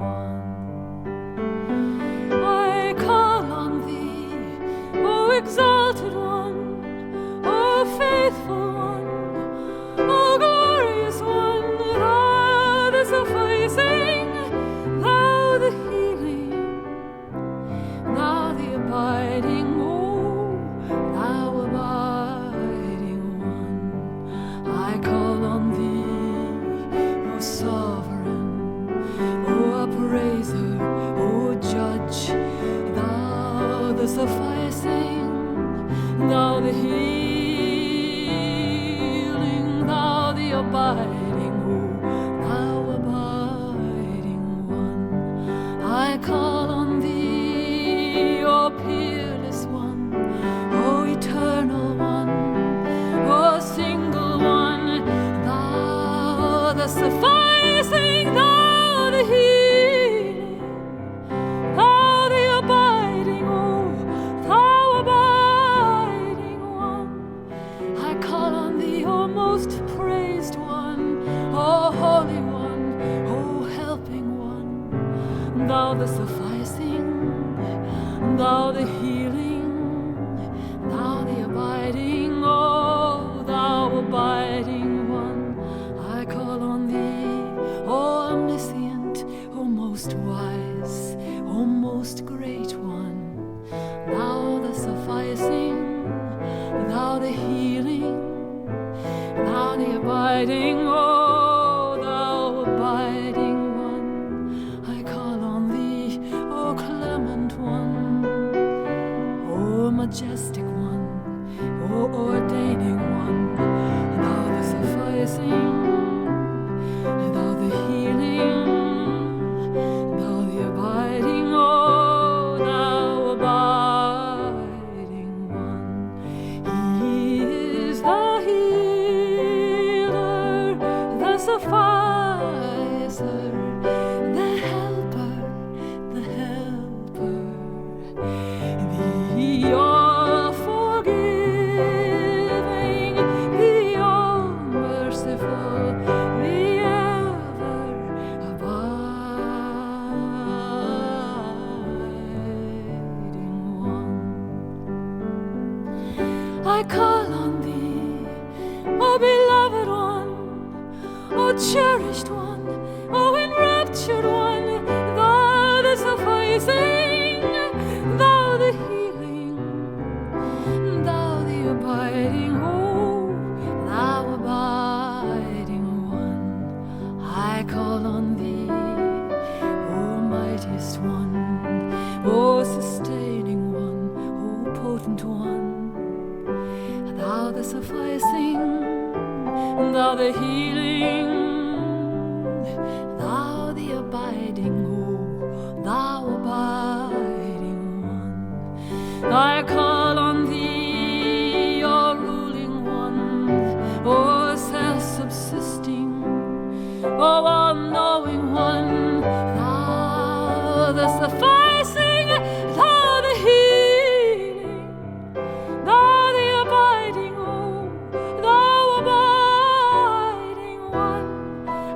one. I call on thee, O exalted one, O faithful one, O glorious one, thou the sufficing, thou the healing, thou the abiding, oh, thou abiding one. I call on thee, O sovereign, O upraiser, O judge, thou the sufficing, thou the healing, thou the abiding, oh, thou abiding one. I call on thee, O peerless one, O eternal one, O single one, thou the sufficing, thou the healing, thou the abiding, oh, thou abiding one. I call on thee, O most praised one, O holy one, O helping one, thou the sufficing, thou the healing, thou the abiding, oh, thou abiding one. I call on thee, O omniscient, O most wise, O most great one, thou the sufficing, thou the healing, thou the abiding, oh, thou abiding one. I call on thee, O clement one, O majestic one, O ordaining one, thou the sufficing, thou the healing, thou the abiding, oh, thou abiding one. He is the healer, the sufficer, the helper, the helper, the all-forgiving, the all-merciful, the ever-abiding one. I call on thee, O beloved one, O cherished one, O enraptured one, thou the sufficing, thou the healing, thou the abiding, oh, thou abiding one. I call on thee, O mightiest one, O sustaining one, O potent one, thou the sufficing, thou the healing, thou the abiding, oh, thou abiding one. I call on thee, O ruling one, O self-subsisting, O all-knowing one, thou the sufficing, thou the healing, thou the abiding, oh, thou abiding one.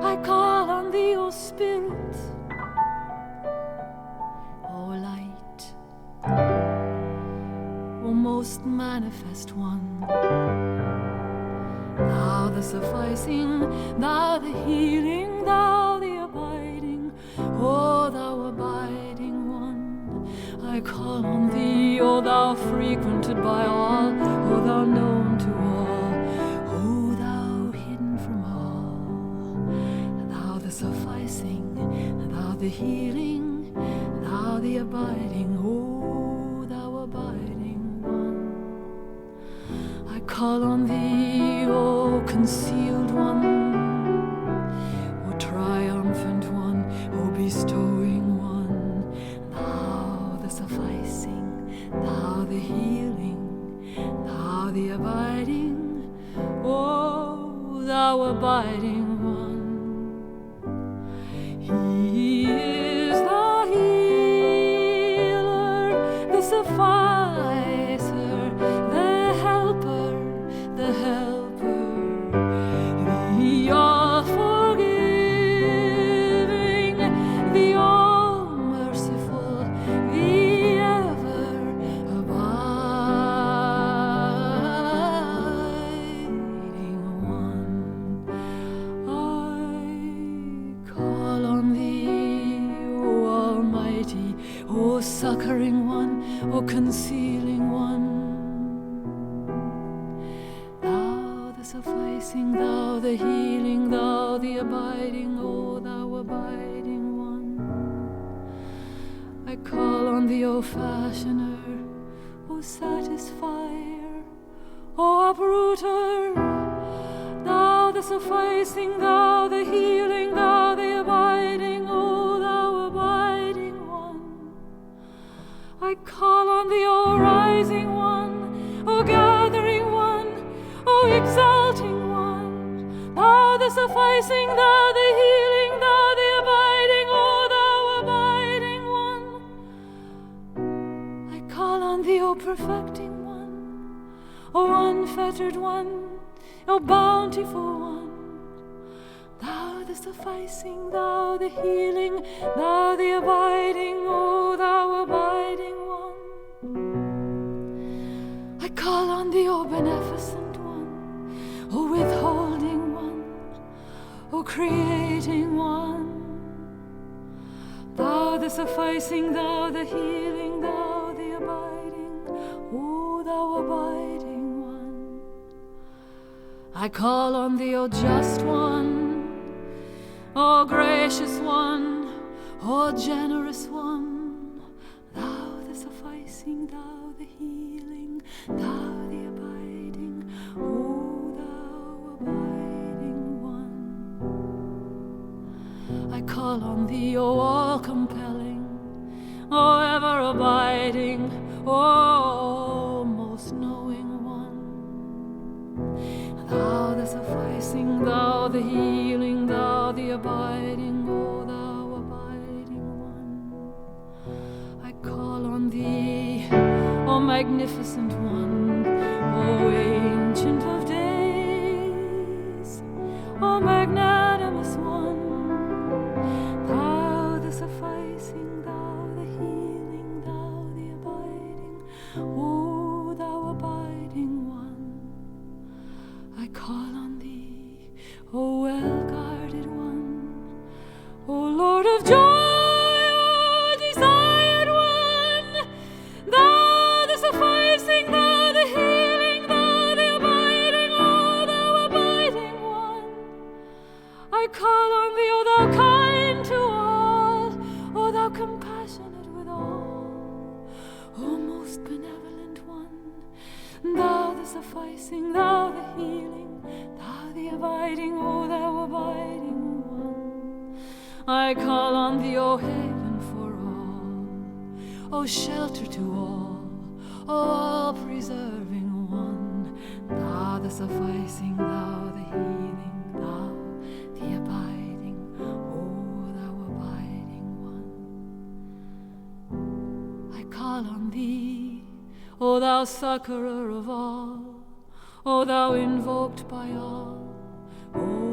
I call on thee, O Spirit, O light, O most manifest one, thou the sufficing, thou the healing, thou the abiding, O thou abiding one. I call on thee, O thou frequented by all, O thou known to all, O thou hidden from all, thou the sufficing, thou the healing, thou the abiding, O thou abiding one. I call on thee, O concealed one, O triumphant one, O bestowing one, thou the sufficing, thou the healing, thou the abiding, O thou abiding one. He is the healer, the sufficer, the helper, the helper, the all-forgiving, the all succoring one, O concealing one. Thou the sufficing, thou the healing, thou the abiding, O thou abiding one. I call on thee, O fashioner, O satisfier, O uprooter, thou the sufficing, thou the healing, thou the abiding, O thou abiding one. I call on thee, O rising one, O gathering one, O exalting one, thou the sufficing, thou the healing, thou the abiding, O thou abiding one. I call on thee, O perfecting one, O unfettered one, O bountiful one, thou the sufficing, thou the healing, thou the abiding, O thou abiding one. I call on thee, O beneficent one, O withholding one, O creating one, thou the sufficing, thou the healing, thou the abiding, O thou abiding one. I call on thee, O just one, O gracious one, O generous one, thou the sufficing, thou the healing, thou the abiding, O thou abiding one. I call on thee, O all-compelling, O ever-abiding, O most knowing one, thou the sufficing, thou the healing, thou the abiding, O thou abiding one. I call on thee, O magnificent one, O ancient of days, O magnanimous one, thou the sufficing, thou the healing, thou the abiding, O thou abiding one. I call on thee, O well-guarded one, O Lord of joy, O desired one, thou the sufficing, thou the healing, thou the abiding, O thou abiding one. I call on thee, O thou kind to all, O thou compassionate with all, O most benevolent one, thou the sufficing, thou the healing, thou the abiding, O thou abiding one. I call on thee, O haven for all, O shelter to all, O all-preserving one, thou the sufficing, thou the healing, thou the abiding, O thou abiding one. I call on thee, O thou succorer of all, O thou invoked by all, O